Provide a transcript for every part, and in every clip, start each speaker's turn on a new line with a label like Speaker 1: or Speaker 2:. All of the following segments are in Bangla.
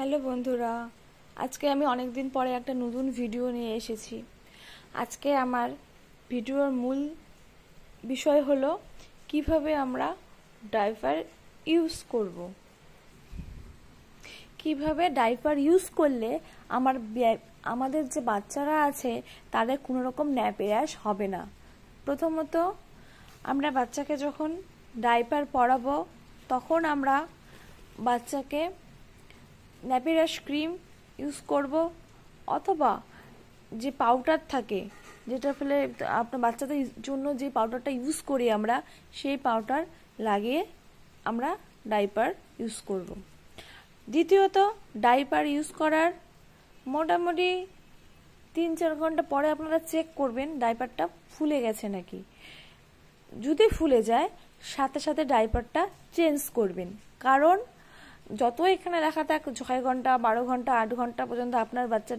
Speaker 1: হ্যালো বন্ধুরা, আজকে আমি অনেক দিন পরে একটা নতুন ভিডিও নিয়ে এসেছি। আজকে আমার ভিডিওর মূল বিষয় হলো কিভাবে আমরা ডাইপার ইউজ করব। কিভাবে ডাইপার ইউজ করলে আমাদের যে বাচ্চারা আছে তাদের কোনো রকম ন্যাপি র্যাশ হবে না। প্রথমত, আমরা বাচ্চাকে যখন ডাইপার পরাবো তখন আমরা বাচ্চাকে ন্যাপি র্যাশ ক্রিম ইউজ করব, অথবা যে পাউডার থাকে যেটা ফেলে আপনার বাচ্চাদের জন্য যে পাউডারটা ইউজ করি আমরা, সেই পাউডার লাগিয়ে আমরা ডাইপার ইউজ করব। দ্বিতীয়ত, ডাইপার ইউজ করার মোটামুটি 3-4 ঘন্টা পরে আপনারা চেক করবেন ডাইপারটা ফুলে গেছে নাকি। যদি ফুলে যায় সাথে সাথে ডাইপারটা চেঞ্জ করবেন, কারণ যত এখানে লেখা থাক 6 ঘন্টা, 12 ঘন্টা, 8 ঘন্টা পর্যন্ত আপনার বাচ্চা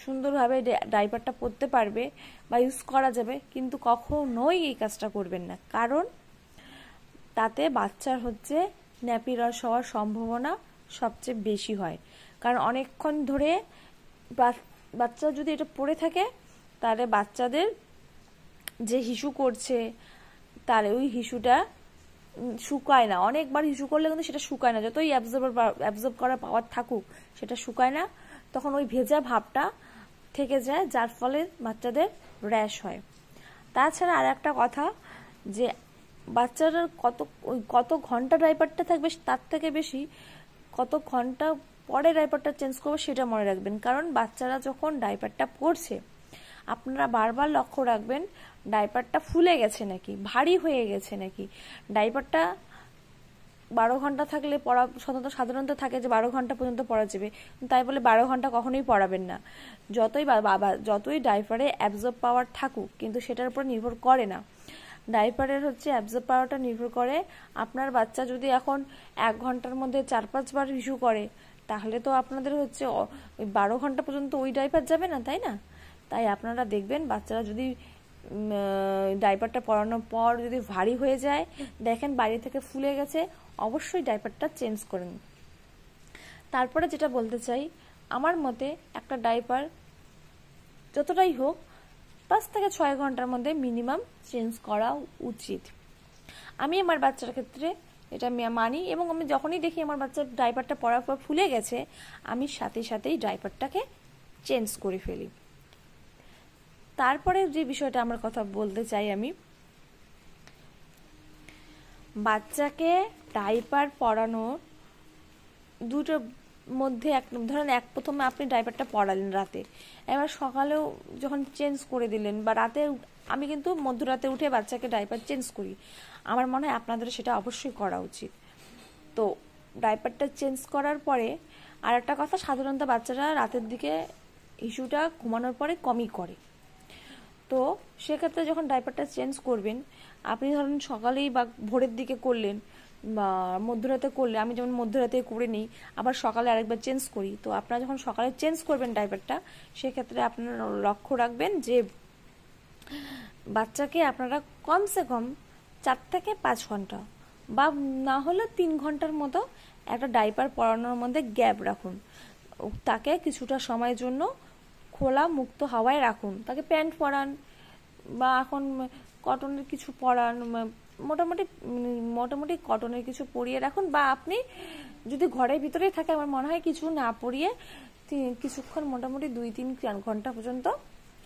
Speaker 1: সুন্দরভাবে ডাইপারটা পরতে পারবে বা ইউজ করা যাবে, কিন্তু কখনোই এই কাজটা করবেন না, কারণ তাতে বাচ্চার ন্যাপি র্যাশ হওয়ার সম্ভাবনা সবচেয়ে বেশি হয়। কারণ অনেকক্ষণ ধরে বাচ্চা যদি এটা পড়ে থাকে তাহলে বাচ্চাদের যে হিসু করছে তাহলে ওই হিসুটা শুকায় না। অনেকবার হিসু করলে কিন্তু সেটা শুকায় না, যতই অ্যাবজর্ব করার পাওয়ার থাকুক সেটা শুকায় না। তখন ওই ভেজা ভাবটা থেকে যায়, যার ফলে বাচ্চাদের র্যাশ হয়। তাছাড়া আর একটা কথা, যে বাচ্চারা কত ঘন্টা ডাইপারটা থাকবে তার থেকে বেশি কত ঘন্টা পরে ডাইপারটা চেঞ্জ করবো সেটা মনে রাখবেন। কারণ বাচ্চারা যখন ডাইপারটা পরছে আপনারা বারবার লক্ষ্য রাখবেন ডাইপারটা ফুলে গেছে নাকি, ভারী হয়ে গেছে নাকি। ডাইপারটা 12 ঘন্টা থাকলে পড়া সাধারণত থাকে যে 12 ঘন্টা পর্যন্ত পড়া যাবে, তাই বলে 12 ঘন্টা কখনোই পড়াবেন না। যতই ডাইপারে অ্যাবজর্ব পাওয়ার থাকুক, কিন্তু সেটার উপর নির্ভর করে না। ডাইপারের অ্যাবজর্ব পাওয়ারটা নির্ভর করে আপনার বাচ্চা যদি এখন 1 ঘন্টার মধ্যে 4-5 বার ইস্যু করে, তাহলে তো আপনাদের ওই 12 ঘন্টা পর্যন্ত ওই ডাইপার যাবে না, তাই না? তাই আপনারা দেখবেন বাচ্চারা যদি ডাইপারটা পরানোর পর যদি ভারী হয়ে যায়, দেখেন বাইরে থেকে ফুলে গেছে, অবশ্যই ডাইপারটা চেঞ্জ করেন। তারপরে যেটা বলতে চাই, আমার মতে একটা ডাইপার যতটাই হোক 5 থেকে 6 ঘন্টার মধ্যে মিনিমাম চেঞ্জ করা উচিত। আমি আমার বাচ্চার ক্ষেত্রে এটা মানি, এবং আমি যখনই দেখি আমার বাচ্চার ডাইপারটা পরার পর ফুলে গেছে, আমি সাথে সাথেই ডাইপারটাকে চেঞ্জ করে ফেলি। তারপরে যে বিষয়টা আমার কথা বলতে চাই, আমি বাচ্চাকে ডাইপার পরানোর দুটোর মধ্যে ধরেন প্রথমে আপনি ডাইপারটা পরালেন রাতে, এবার সকালেও যখন চেঞ্জ করে দিলেন, বা রাতে, আমি কিন্তু মধ্যরাতে উঠে বাচ্চাকে ডাইপার চেঞ্জ করি। আমার মনে হয় আপনাদের সেটা অবশ্যই করা উচিত। তো ডাইপারটা চেঞ্জ করার পরে আর একটা কথা, সাধারণত বাচ্চারা রাতের দিকে ইস্যুটা ঘুমানোর পরে কমই করে। তো সেক্ষেত্রে যখন ডাইপারটা চেঞ্জ করবেন, আপনি ধরেন সকালেই বা ভোরের দিকে করলেন বা মধ্যরাতে করলে, আমি যেমন মধ্যরাতে করে নিই, আবার সকালে আরেকবার চেঞ্জ করি। তো আপনারা যখন সকালে চেঞ্জ করবেন ডাইপারটা, সেক্ষেত্রে আপনারা লক্ষ্য রাখবেন যে বাচ্চাকে আপনারা কমসে কম 4 থেকে 5 ঘন্টা বা না হলে 3 ঘন্টার মতো একটা ডাইপার পরানোর মধ্যে গ্যাপ রাখুন। তাকে কিছুটা সময়ের জন্য খোলা মুক্ত হাওয়ায় রাখুন। তাকে প্যান্ট পরান বা এখন কটনের কিছু পরান, মোটামুটি কটনের কিছু পরিয়ে রাখুন, বা আপনি যদি ঘরের ভিতরেই থাকে, আমার মনে হয় কিছু না পরিয়ে কিছুক্ষণ মোটামুটি 2-3 ঘন্টা পর্যন্ত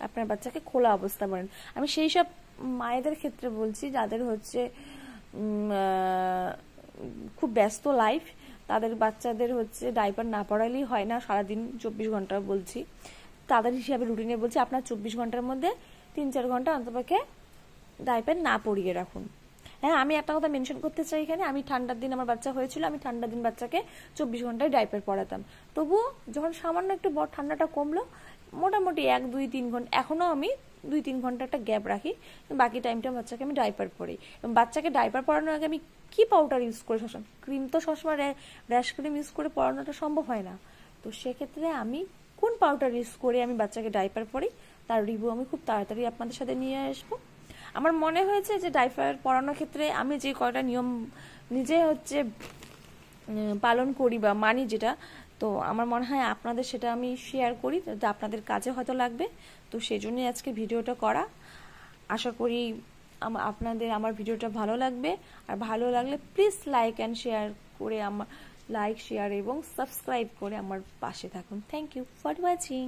Speaker 1: আপনার বাচ্চাকে খোলা অবস্থা পড়েন। আমি সেই সব মায়েদের ক্ষেত্রে বলছি যাদের খুব ব্যস্ত লাইফ, তাদের বাচ্চাদের ডাইপার না পরালেই হয় না সারাদিন 24 ঘন্টা বলছি, তাদের হিসাবে রুটিনে বলছি আপনার 24 ঘন্টার মধ্যে 3-4 ঘন্টা অন্তপক্ষে ডাইপার না পরিয়ে রাখুন। হ্যাঁ, আমি একটা কথা মেনশন করতে চাই এখানে, আমি ঠান্ডার দিন আমার বাচ্চা হয়েছিল, আমি ঠান্ডার দিন বাচ্চাকে 24 ঘন্টায় ডাইপার পরাতাম। তবুও যখন সামান্য একটু ঠান্ডাটা কমলো, মোটামুটি 1-2-3 ঘন্টা, এখনও আমি 2-3 ঘন্টা একটা গ্যাপ রাখি, বাকি টাইমটা বাচ্চাকে আমি ডাইপার পরাই। এবং বাচ্চাকে ডাইপার পরানোর আগে আমি কি পাউডার ইউজ করে, ক্রিম তো সবসময় র্যাশ ক্রিম ইউজ করে পরানোটা সম্ভব হয় না। তো সেক্ষেত্রে আমি কোন পাউডার ইউজ করে আমি বাচ্চাকে ডাইপার পরাই তার রিভিউ আমি খুব তাড়াতাড়ি আপনাদের সাথে নিয়ে আসবো। আমার মনে হয়েছে যে ডাইপার পরানোর ক্ষেত্রে আমি যে কয়টা নিয়ম নিজে পালন করি বা মানি, যেটা তো আমার মনে হয় আপনাদের সেটা আমি শেয়ার করি, যাতে আপনাদের কাজে হয়তো লাগবে। তো সেই জন্যই আজকে ভিডিওটা করা। আশা করি আপনাদের আমার ভিডিওটা ভালো লাগবে। আর ভালো লাগলে প্লিজ লাইক অ্যান্ড শেয়ার করে লাইক শেয়ার এবং সাবস্ক্রাইব করে আমার পাশে থাকুন। Thank you for watching.